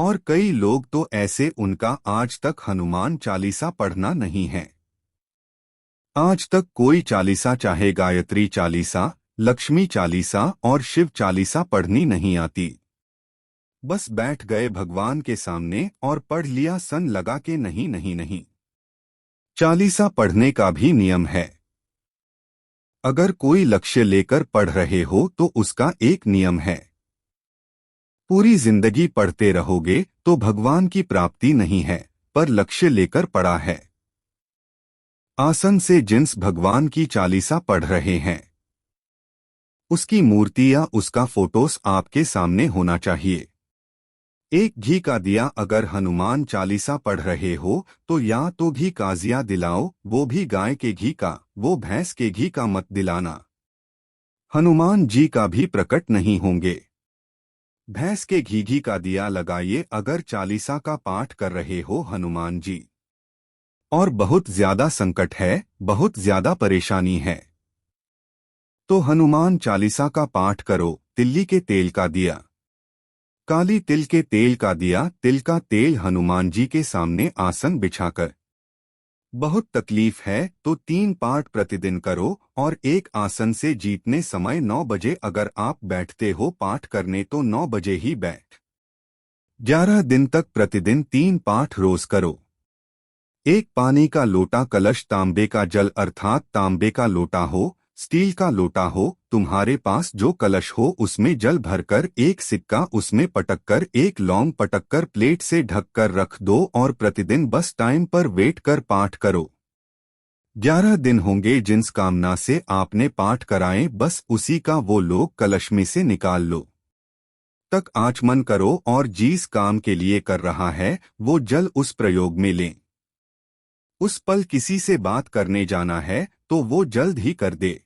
और कई लोग तो ऐसे उनका आज तक हनुमान चालीसा पढ़ना नहीं है। आज तक कोई चालीसा, चाहे गायत्री चालीसा, लक्ष्मी चालीसा और शिव चालीसा पढ़नी नहीं आती। बस बैठ गए भगवान के सामने और पढ़ लिया सन लगा के। नहीं नहीं नहीं, चालीसा पढ़ने का भी नियम है। अगर कोई लक्ष्य लेकर पढ़ रहे हो तो उसका एक नियम है। पूरी जिंदगी पढ़ते रहोगे तो भगवान की प्राप्ति नहीं है, पर लक्ष्य लेकर पढ़ा है। आसन से जिस भगवान की चालीसा पढ़ रहे हैं उसकी मूर्ति या उसका फोटोस आपके सामने होना चाहिए। एक घी का दिया अगर हनुमान चालीसा पढ़ रहे हो तो या तो घी काजिया दिलाओ, वो भी गाय के घी का, वो भैंस के घी का मत दिलाना। हनुमान जी का भी प्रकट नहीं होंगे। भैंस के घी का दिया लगाइए अगर चालीसा का पाठ कर रहे हो हनुमान जी। और बहुत ज्यादा संकट है, बहुत ज्यादा परेशानी है तो हनुमान चालीसा का पाठ करो। तिल्ली के तेल का दिया, काली तिल के तेल का दिया, तिल का तेल हनुमान जी के सामने आसन बिछाकर। बहुत तकलीफ है तो 3 पाठ प्रतिदिन करो और एक आसन से जीतने समय 9 बजे अगर आप बैठते हो पाठ करने तो 9 बजे ही बैठ। 11 दिन तक प्रतिदिन 3 पाठ रोज करो। एक पानी का लोटा, कलश तांबे का जल अर्थात तांबे का लोटा हो, स्टील का लोटा हो, तुम्हारे पास जो कलश हो उसमें जल भरकर एक सिक्का उसमें पटककर एक लौंग पटककर प्लेट से ढककर रख दो और प्रतिदिन बस टाइम पर वेट कर पाठ करो। 11 दिन होंगे जिस कामना से आपने पाठ कराएं बस उसी का वो लोग कलश में से निकाल लो। तक आचमन करो और जिस काम के लिए कर रहा है वो जल उस प्रयोग में लें। उस पल किसी से बात करने जाना है तो वो जल्द ही कर दे।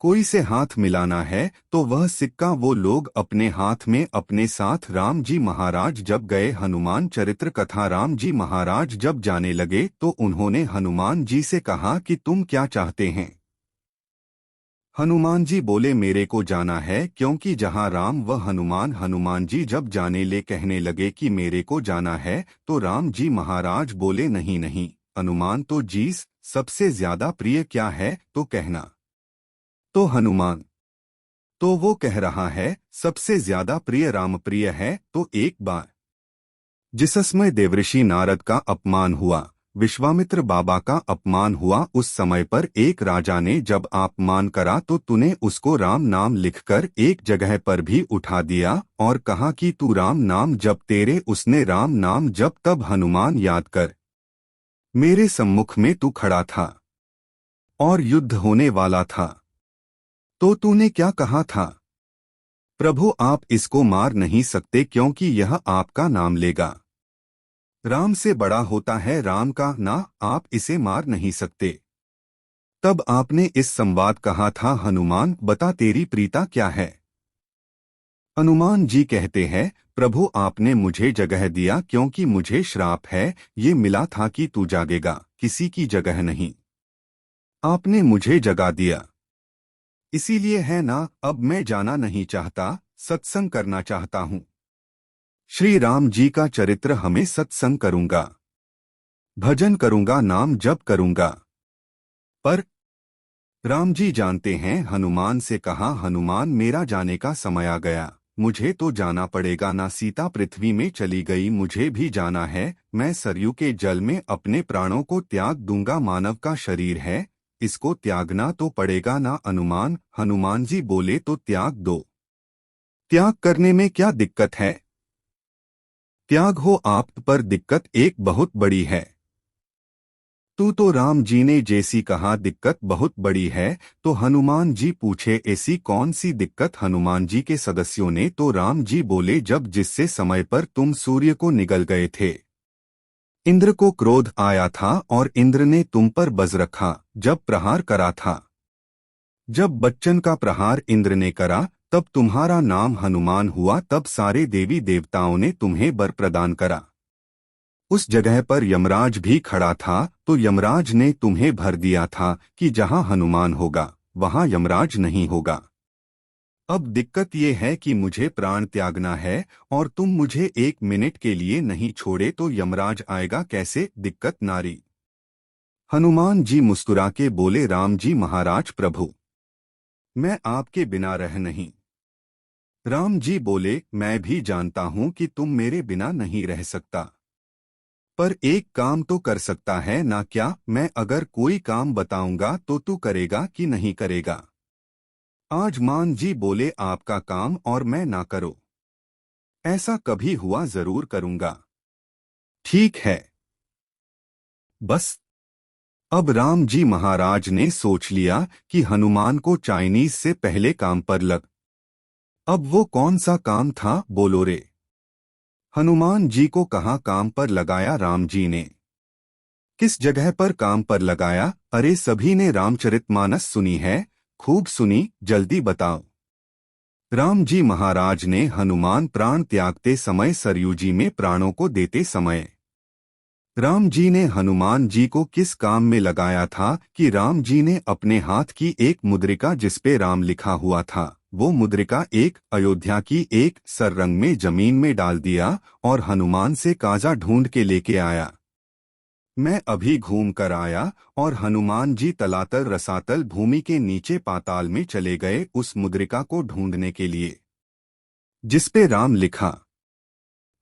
कोई से हाथ मिलाना है तो वह सिक्का वो लोग अपने हाथ में अपने साथ। राम जी महाराज जब गए हनुमान चरित्र कथा, राम जी महाराज जब जाने लगे तो उन्होंने हनुमान जी से कहा कि तुम क्या चाहते हैं। हनुमान जी बोले मेरे को जाना है, क्योंकि जहां राम व हनुमान। हनुमान जी जब जाने ले कहने लगे कि मेरे को जाना है तो राम जी महाराज बोले नहीं नहीं, हनुमान तो जीस सबसे ज्यादा प्रिय क्या है तो कहना। तो हनुमान तो वो कह रहा है सबसे ज्यादा प्रिय राम प्रिय है। तो एक बार जिसमय देवऋषि नारद का अपमान हुआ, विश्वामित्र बाबा का अपमान हुआ, उस समय पर एक राजा ने जब अपमान करा तो तूने उसको राम नाम लिखकर एक जगह पर भी उठा दिया और कहा कि तू राम नाम जप। तेरे उसने राम नाम जप तब हनुमान याद कर, मेरे सम्मुख में तू खड़ा था और युद्ध होने वाला था तो तूने क्या कहा था, प्रभु आप इसको मार नहीं सकते क्योंकि यह आपका नाम लेगा। राम से बड़ा होता है राम का ना, आप इसे मार नहीं सकते। तब आपने इस संवाद कहा था हनुमान बता तेरी प्रीता क्या है। हनुमान जी कहते हैं प्रभु आपने मुझे जगह दिया क्योंकि मुझे श्राप है, ये मिला था कि तू जागेगा, किसी की जगह नहीं। आपने मुझे जगा दिया इसीलिए है ना। अब मैं जाना नहीं चाहता, सत्संग करना चाहता हूं। श्री राम जी का चरित्र हमें सत्संग करूंगा, भजन करूंगा, नाम जप करूंगा। पर राम जी जानते हैं, हनुमान से कहा हनुमान मेरा जाने का समय आ गया, मुझे तो जाना पड़ेगा ना। सीता पृथ्वी में चली गई, मुझे भी जाना है। मैं सरयू के जल में अपने प्राणों को त्याग दूंगा। मानव का शरीर है, इसको त्यागना तो पड़ेगा ना। हनुमान जी बोले तो त्याग दो, त्याग करने में क्या दिक्कत है। त्याग हो आप, पर दिक्कत एक बहुत बड़ी है। तू तो राम जी ने जैसी कहा दिक्कत बहुत बड़ी है। तो हनुमान जी पूछे ऐसी कौन सी दिक्कत। हनुमान जी के सदस्यों ने तो राम जी बोले जब जिससे समय पर तुम सूर्य को निगल गए थे, इंद्र को क्रोध आया था और इंद्र ने तुम पर बज रखा जब प्रहार करा था। जब बच्चन का प्रहार इंद्र ने करा तब तुम्हारा नाम हनुमान हुआ, तब सारे देवी देवताओं ने तुम्हें वर प्रदान करा। उस जगह पर यमराज भी खड़ा था तो यमराज ने तुम्हें भर दिया था कि जहां हनुमान होगा वहां यमराज नहीं होगा। अब दिक्कत ये है कि मुझे प्राण त्यागना है और तुम मुझे 1 मिनट के लिए नहीं छोड़े तो यमराज आएगा कैसे? दिक्कत नारी। हनुमान जी मुस्कुरा के बोले, राम जी महाराज प्रभु, मैं आपके बिना रह नहीं। राम जी बोले, मैं भी जानता हूं कि तुम मेरे बिना नहीं रह सकता, पर एक काम तो कर सकता है ना क्या? मैं अगर कोई काम बताऊंगा तो तू करेगा कि नहीं करेगा? आज मान जी बोले, आपका काम और मैं ना करो, ऐसा कभी हुआ जरूर करूंगा। ठीक है, बस। अब राम जी महाराज ने सोच लिया कि हनुमान को चाइनीज से पहले काम पर लग। अब वो कौन सा काम था बोलो रे? हनुमान जी को कहाँ काम पर लगाया राम जी ने? किस जगह पर काम पर लगाया? अरे सभी ने रामचरितमानस सुनी है, खूब सुनी, जल्दी बताओ। राम जी महाराज ने हनुमान प्राण त्यागते समय सरयू जी में प्राणों को देते समय राम जी ने हनुमान जी को किस काम में लगाया था कि राम जी ने अपने हाथ की एक मुद्रिका जिसपे राम लिखा हुआ था, वो मुद्रिका एक अयोध्या की एक सररंग में जमीन में डाल दिया और हनुमान से काजा ढूंढ के लेके आया। मैं अभी घूम कर आया और हनुमान जी तलातल रसातल भूमि के नीचे पाताल में चले गए उस मुद्रिका को ढूंढने के लिए जिसपे राम लिखा।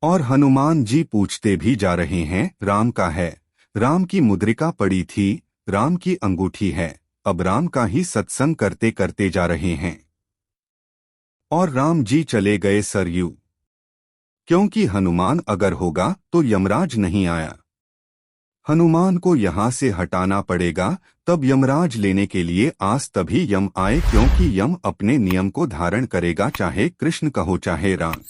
और हनुमान जी पूछते भी जा रहे हैं, राम का है? राम की मुद्रिका पड़ी थी, राम की अंगूठी है। अब राम का ही सत्संग करते करते जा रहे हैं और राम जी चले गए सरयू, क्योंकि हनुमान अगर होगा तो यमराज नहीं आया। हनुमान को यहाँ से हटाना पड़ेगा, तब यमराज लेने के लिए आज तभी यम आए, क्योंकि यम अपने नियम को धारण करेगा, चाहे कृष्ण कहो चाहे राम।